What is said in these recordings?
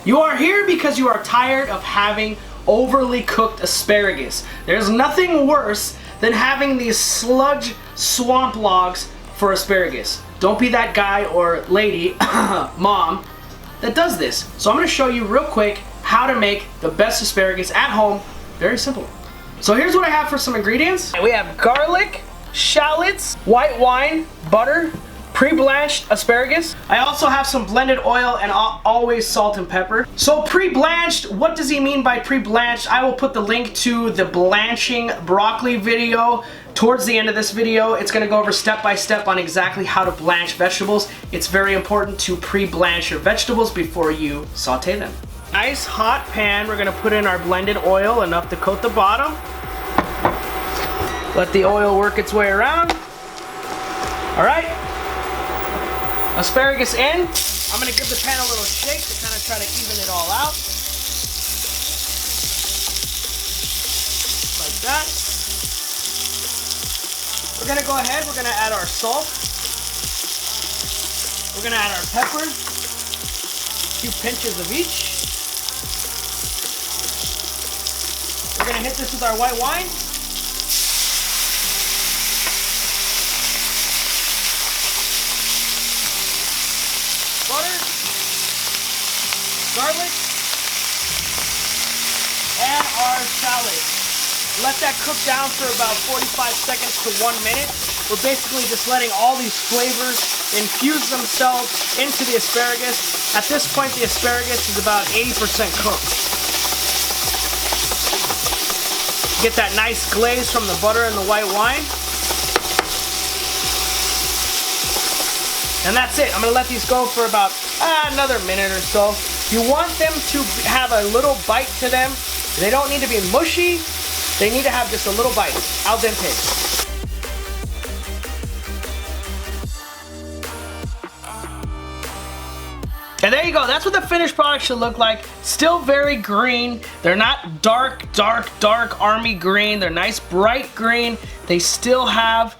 You are here because you are tired of having overly cooked asparagus. There's nothing worse than having these sludge swamp logs for asparagus. Don't be that guy or lady, mom, that does this. So I'm going to show you real quick how to make the best asparagus at home. Very simple. So here's what I have for some ingredients. We have garlic, shallots, white wine, butter, pre-blanched asparagus. I also have some blended oil and always salt and pepper. So pre-blanched, what does he mean by pre-blanched? I will put the link to the blanching broccoli video towards the end of this video. It's gonna go over step by step on exactly how to blanch vegetables. It's very important to pre-blanch your vegetables before you saute them. Nice hot pan, we're gonna put in our blended oil, enough to coat the bottom. Let the oil work its way around. All right. Asparagus in. I'm gonna give the pan a little shake to kind of try to even it all out. Like that. We're gonna go ahead, we're gonna add our salt. We're gonna add our pepper. A few pinches of each. We're gonna hit this with our white wine. Butter, garlic, and our shallot. Let that cook down for about 45 seconds to 1 minute. We're basically just letting all these flavors infuse themselves into the asparagus. At this point, the asparagus is about 80% cooked. Get that nice glaze from the butter and the white wine. And that's it. I'm gonna let these go for about another minute or so. You want them to have a little bite to them. They don't need to be mushy. They need to have just a little bite. Al dente. And there you go. That's what the finished product should look like. Still very green. They're not dark army green. They're nice bright green. They still have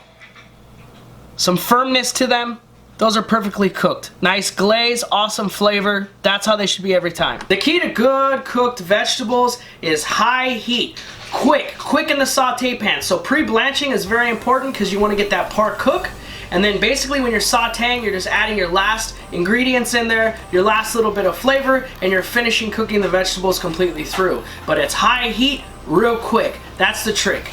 some firmness to them. Those are perfectly cooked. Nice glaze, awesome flavor. That's how they should be every time. The key to good cooked vegetables is high heat. Quick in the saute pan. So pre-blanching is very important because you want to get that part cooked. And then basically when you're sauteing, you're just adding your last ingredients in there, your last little bit of flavor, and you're finishing cooking the vegetables completely through. But it's high heat, real quick. That's the trick.